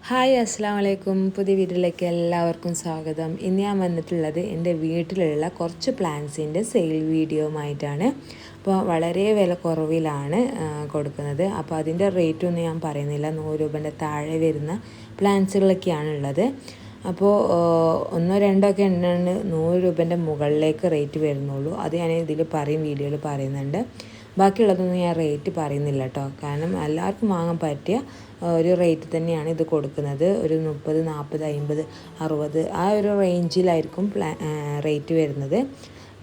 Hi അസ്സാം വലൈക്കും. പുതിയ വീട്ടിലേക്ക് എല്ലാവർക്കും സ്വാഗതം. ഇന്ന് ഞാൻ വന്നിട്ടുള്ളത് എൻ്റെ വീട്ടിലുള്ള കുറച്ച് പ്ലാന്റ്സിൻ്റെ സെയിൽ വീഡിയോയുമായിട്ടാണ്. അപ്പോൾ വളരെ വില കുറവിലാണ് കൊടുക്കുന്നത്. അപ്പോൾ അതിൻ്റെ റേറ്റൊന്നും ഞാൻ പറയുന്നില്ല. 100 രൂപേൻ്റെ താഴെ വരുന്ന പ്ലാന്റ്സുകളൊക്കെയാണ് ഉള്ളത്. അപ്പോൾ ഒന്നോ രണ്ടോ ഒക്കെ എണ്ണ 100 രൂപേൻ്റെ മുകളിലേക്ക് റേറ്റ് വരുന്നുള്ളൂ. അത് ഞാൻ ഇതിൽ വീഡിയോയിൽ പറയുന്നുണ്ട്. ബാക്കിയുള്ളതൊന്നും ഞാൻ റേറ്റ് പറയുന്നില്ല കേട്ടോ. കാരണം എല്ലാവർക്കും വാങ്ങാൻ പറ്റിയ ഒരു റേറ്റ് തന്നെയാണ് ഇത് കൊടുക്കുന്നത്. ഒരു 30, 40, 50, 60 ആ ഒരു റേഞ്ചിലായിരിക്കും റേറ്റ് വരുന്നത്.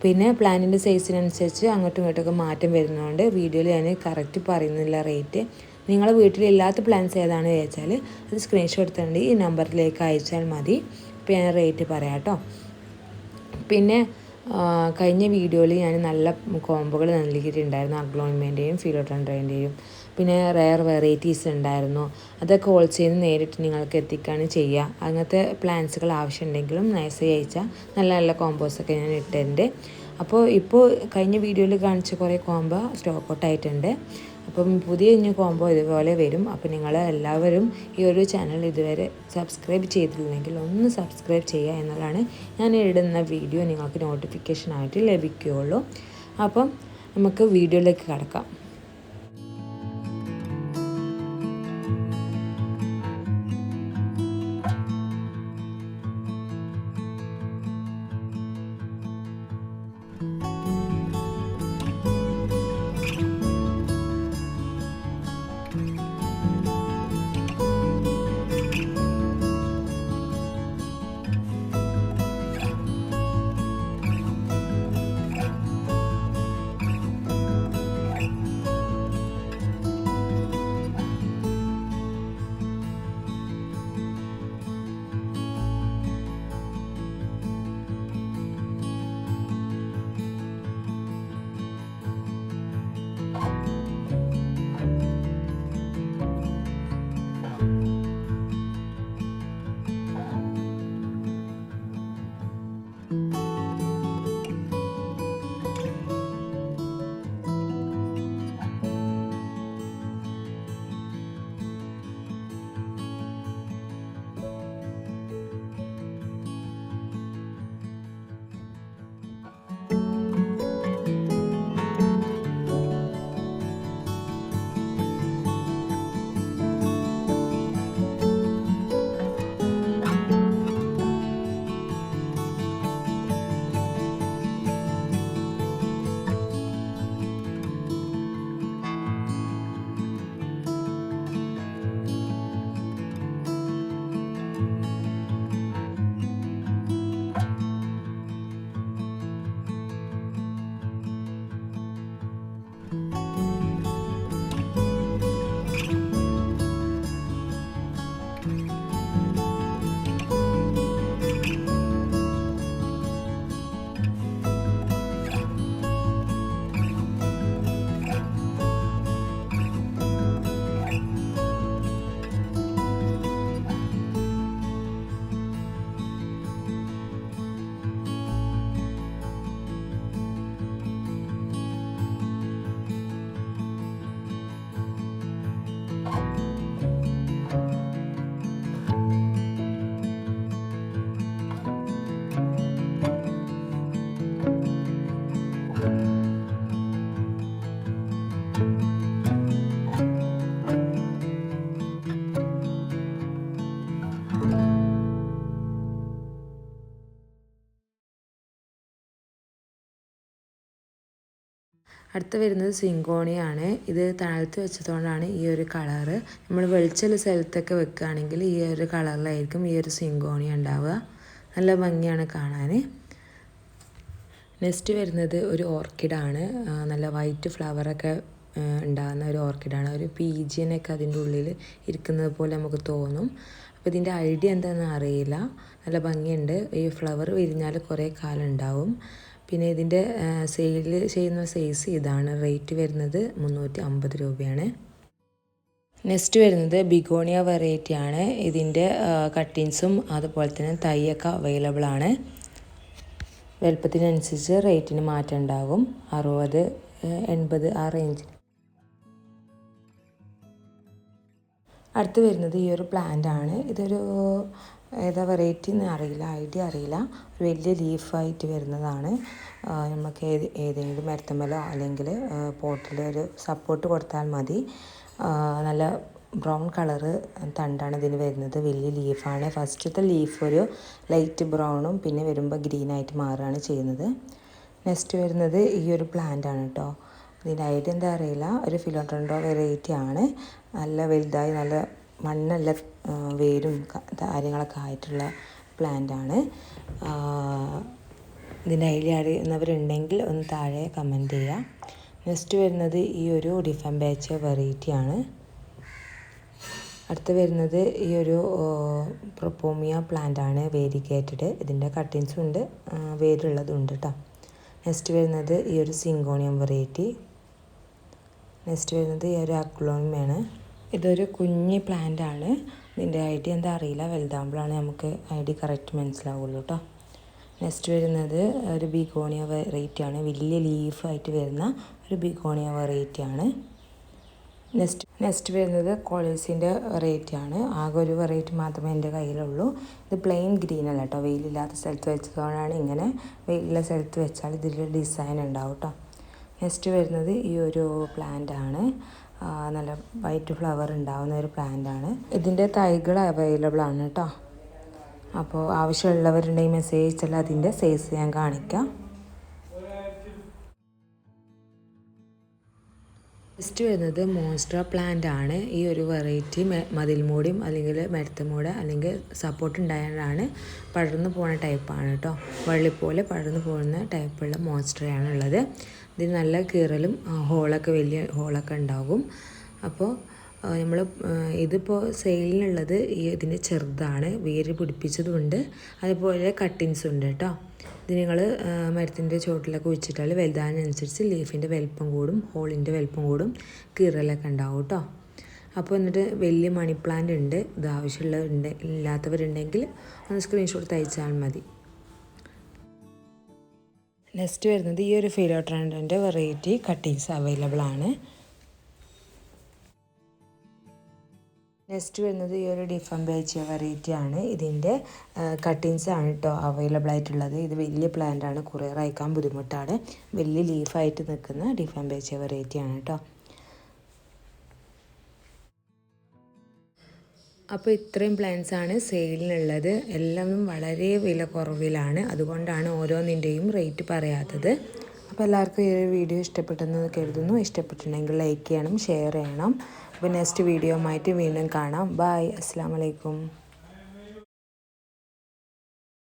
പിന്നെ പ്ലാനിൻ്റെ സൈസിനനുസരിച്ച് അങ്ങോട്ടും ഇങ്ങോട്ടൊക്കെ മാറ്റം വരുന്നതുകൊണ്ട് വീഡിയോയിൽ ഞാൻ കറക്റ്റ് പറയുന്നില്ല റേറ്റ്. നിങ്ങളുടെ വീട്ടിലില്ലാത്ത പ്ലാൻസ് ഏതാണെന്ന് ചോദിച്ചാൽ അത് സ്ക്രീൻഷോട്ട് എടുത്തുകൊണ്ട് ഈ നമ്പറിലേക്ക് അയച്ചാൽ മതി. ഇപ്പോൾ ഞാൻ റേറ്റ് പറയാം കേട്ടോ. പിന്നെ കഴിഞ്ഞ വീഡിയോയിൽ ഞാൻ നല്ല കോംബോകൾ നൽകിയിട്ടുണ്ടായിരുന്നു. അഗ്ലോണിമേൻ്റെയും ഫിലോഡൻഡ്രൻ്റെയും പിന്നെ റെയർ വെറൈറ്റീസ് ഉണ്ടായിരുന്നു. അതൊക്കെ ഹോൾസെയിൽ നേരിട്ട് നിങ്ങൾക്ക് എത്തിക്കുകയാണ് ചെയ്യുക. അങ്ങനത്തെ പ്ലാന്റ്സുകൾ ആവശ്യമുണ്ടെങ്കിലും മെസ്സേജ് അയച്ചാൽ നല്ല നല്ല കോമ്പോസൊക്കെ ഞാൻ ഇട്ടിട്ടുണ്ട്. ഇപ്പോൾ കഴിഞ്ഞ വീഡിയോയിൽ കാണിച്ച കുറേ കോംബോ സ്റ്റോക്ക് ഔട്ട് ആയിട്ടുണ്ട്. അപ്പം പുതിയ കോംബോ ഇതുപോലെ വരും. അപ്പോൾ നിങ്ങൾ എല്ലാവരും ഈ ഒരു ചാനൽ ഇതുവരെ സബ്സ്ക്രൈബ് ചെയ്തിട്ടില്ലെങ്കിൽ ഒന്ന് സബ്സ്ക്രൈബ് ചെയ്യുക എന്നാലാണ് ഞാൻ ഇടുന്ന വീഡിയോ നിങ്ങൾക്ക് നോട്ടിഫിക്കേഷനായിട്ട് ലഭിക്കുകയുള്ളൂ. അപ്പം നമുക്ക് വീഡിയോയിലേക്ക് കടക്കാം. അടുത്ത് വരുന്നത് സിങ്കോണിയാണ്. ഇത് താഴത്ത് വെച്ചതുകൊണ്ടാണ് ഈ ഒരു കളറ്. നമ്മൾ വെളിച്ചുള്ള സ്ഥലത്തൊക്കെ വെക്കുകയാണെങ്കിൽ ഈ ഒരു കളറിലായിരിക്കും ഈ ഒരു സിങ്കോണിയ ഉണ്ടാവുക. നല്ല ഭംഗിയാണ് കാണാൻ. നെക്സ്റ്റ് വരുന്നത് ഒരു ഓർക്കിഡാണ്. നല്ല വൈറ്റ് ഫ്ലവറൊക്കെ ഉണ്ടാകുന്ന ഒരു ഓർക്കിഡാണ്. ഒരു പീജിയനൊക്കെ അതിൻ്റെ ഉള്ളിൽ ഇരിക്കുന്നത് പോലെ നമുക്ക് തോന്നും. അപ്പോൾ ഇതിൻ്റെ ഐഡിയ എന്താണെന്ന് അറിയില്ല. നല്ല ഭംഗിയുണ്ട്. ഈ ഫ്ലവർ വിരിഞ്ഞാൽ കുറേ കാലം ഉണ്ടാവും. പിന്നെ ഇതിൻ്റെ സെയിൽ ചെയ്യുന്ന സൈസ് ഇതാണ്. റേറ്റ് വരുന്നത് 350 രൂപയാണ്. നെക്സ്റ്റ് വരുന്നത് ബിഗോണിയ വെറൈറ്റി ആണ്. ഇതിൻ്റെ കട്ടിങ്സും അതുപോലെ തന്നെ തൈയൊക്കെ അവൈലബിൾ ആണ്. വലുപ്പത്തിനനുസരിച്ച് റേറ്റിന് മാറ്റം ഉണ്ടാകും. 60, 80 ആ റേഞ്ചിൽ. അടുത്ത് വരുന്നത് ഈ ഒരു പ്ലാന്റ് ആണ്. ഇതൊരു ഏതാ വെറൈറ്റി എന്ന് അറിയില്ല, ഐഡിയ അറിയില്ല. ഒരു വലിയ ലീഫായിട്ട് വരുന്നതാണ്. നമുക്ക് ഏതെങ്കിലും മരത്തമ്മലോ അല്ലെങ്കിൽ പോട്ടിൽ ഒരു സപ്പോർട്ട് കൊടുത്താൽ മതി. നല്ല ബ്രൗൺ കളറ് തണ്ടാണ് ഇതിന് വരുന്നത്. വലിയ ലീഫാണ്. ഫസ്റ്റത്തെ ലീഫ് ഒരു ലൈറ്റ് ബ്രൗണും പിന്നെ വരുമ്പോൾ ഗ്രീനായിട്ട് മാറുകയാണ് ചെയ്യുന്നത്. നെക്സ്റ്റ് വരുന്നത് ഈ ഒരു പ്ലാന്റ് ആണ് കേട്ടോ. ഇതിൻ്റെ ഐഡിയ എന്താ അറിയില്ല. ഒരു ഫിലോഡെൻഡ്രോ വെറൈറ്റി ആണ്. നല്ല വലുതായി നല്ല മണ്ണല്ല വേരും കാര്യങ്ങളൊക്കെ ആയിട്ടുള്ള പ്ലാന്റ് ആണ്. ഇതിൻ്റെ ഐഡിയ അറിയുന്നവരുണ്ടെങ്കിൽ ഒന്ന് താഴെ കമൻറ്റ് ചെയ്യുക. നെക്സ്റ്റ് വരുന്നത് ഈ ഒരു ഡിഫംബേച്ച വെറൈറ്റി ആണ്. അടുത്ത് വരുന്നത് ഈ ഒരു പ്രൊപ്പോമിയ പ്ലാന്റ് ആണ്, വേരിഗേറ്റഡ്. ഇതിൻ്റെ കട്ടിങ്സും ഉണ്ട്, വേരുള്ളതുണ്ട് കേട്ടോ. നെക്സ്റ്റ് വരുന്നത് ഈ ഒരു സിങ്കോണിയം വെറൈറ്റി. നെക്സ്റ്റ് വരുന്നത് ഈ ഒരു അഗ്ലോണിയാണ്. ഇതൊരു കുഞ്ഞ് പ്ലാന്റ് ആണ്. ഇതിൻ്റെ ഐഡിയ എന്താ അറിയില്ല, വലുതാകുമ്പോഴാണ് നമുക്ക് ഐഡിയ കറക്റ്റ് മനസ്സിലാവുള്ളൂ കേട്ടോ. നെക്സ്റ്റ് വരുന്നത് ഒരു ബിഗോണിയ വെറൈറ്റി ആണ്. വലിയ ലീഫായിട്ട് വരുന്ന ഒരു ബിഗോണിയ വെറൈറ്റി ആണ്. നെക്സ്റ്റ് വരുന്നത് കോളേഴ്സിൻ്റെ വെറൈറ്റി ആണ്. ആകെ ഒരു വെറൈറ്റി മാത്രമേ എൻ്റെ കയ്യിലുള്ളൂ. ഇത് പ്ലെയിൻ ഗ്രീൻ അല്ല കേട്ടോ, വെയിലില്ലാത്ത സ്ഥലത്ത് വെച്ചതുകൊണ്ടാണ് ഇങ്ങനെ. വെയിലുള്ള സ്ഥലത്ത് വെച്ചാൽ ഇതിൽ ഡിസൈൻ ഉണ്ടാവും കേട്ടോ. നെക്സ്റ്റ് വരുന്നത് ഈ ഒരു പ്ലാന്റ് ആണ്. നല്ല വൈറ്റ് ഫ്ലവർ ഉണ്ടാവുന്ന ഒരു പ്ലാന്റ് ആണ്. ഇതിൻ്റെ തൈകൾ അവൈലബിൾ ആണ് കേട്ടോ. അപ്പോൾ ആവശ്യമുള്ളവരുണ്ടെങ്കിൽ മെസ്സേജ് അയച്ചാൽ അതിൻ്റെ സൈസ് ഞാൻ കാണിക്കാം. നെക്സ്റ്റ് വരുന്നത് മോൺസ്റ്റർ പ്ലാന്റ് ആണ്. ഈ ഒരു വെറൈറ്റി മതിൽ മൂടിയും അല്ലെങ്കിൽ മരത്തുമൂട് അല്ലെങ്കിൽ സപ്പോർട്ട് ഉണ്ടായതാണ് പടർന്നു പോകുന്ന ടൈപ്പാണ് കേട്ടോ. വള്ളിപ്പോലെ പടർന്നു പോകുന്ന ടൈപ്പുള്ള മോൺസ്റ്ററാണ് ഉള്ളത്. ഇതിന് നല്ല കീറലും ഹോളൊക്കെ വലിയ ഹോളൊക്കെ ഉണ്ടാകും. അപ്പോൾ നമ്മൾ ഇതിപ്പോൾ സെയിലിനുള്ളത് ഇതിൻ്റെ ചെറുതാണ്, വേര് പിടിപ്പിച്ചതുണ്ട്, അതുപോലെ കട്ടിങ്സും ഉണ്ട് കേട്ടോ. ഇത് നിങ്ങൾ മരത്തിൻ്റെ ചോട്ടിലൊക്കെ വെച്ചിട്ടാൽ വലുതാനനുസരിച്ച് ലീഫിൻ്റെ വലിപ്പം കൂടും, ഹോളിൻ്റെ വലിപ്പം കൂടും, കീറലൊക്കെ ഉണ്ടാവും കേട്ടോ. അപ്പോൾ എന്നിട്ട് വലിയ മണി പ്ലാന്റ് ഉണ്ട്. ഇത് ഇല്ലാത്തവരുണ്ടെങ്കിൽ ഒന്ന് സ്ക്രീൻഷോട്ട് അയച്ചാൽ മതി. നെക്സ്റ്റ് വരുന്നത് ഈ ഒരു ഫിലോഡെൻഡ്രൻ്റെ വെറൈറ്റി കട്ടിങ്സ് അവൈലബിൾ ആണ്. നെക്സ്റ്റ് വരുന്നത് ഈ ഒരു ഡിഫംബേച്ച വെറൈറ്റി ആണ്. ഇതിൻ്റെ കട്ടിങ്സ് ആണ് കേട്ടോ അവൈലബിൾ ആയിട്ടുള്ളത്. ഇത് വലിയ പ്ലാന്റ് ആണ്, കുറേ അയക്കാൻ ബുദ്ധിമുട്ടാണ്. വലിയ ലീഫായിട്ട് നിൽക്കുന്ന ഡിഫംബേച്ച വെറൈറ്റി ആണ് കേട്ടോ. അപ്പോൾ ഇത്രയും പ്ലാന്റ്സ് ആണ് സെയിലിനുള്ളത്. എല്ലാം വളരെ വില കുറവിലാണ്, അതുകൊണ്ടാണ് ഓരോന്നിൻ്റെയും റേറ്റ് പറയാത്തത്. അപ്പോൾ എല്ലാവർക്കും ഈ വീഡിയോ ഇഷ്ടപ്പെട്ടെന്ന് കരുതുന്നു. ഇഷ്ടപ്പെട്ടിട്ടുണ്ടെങ്കിൽ ലൈക്ക് ചെയ്യണം, ഷെയർ ചെയ്യണം. അപ്പോൾ നെക്സ്റ്റ് വീഡിയോ ആയിട്ട് വീണ്ടും കാണാം. ബൈ, അസ്സലാമു അലൈക്കും.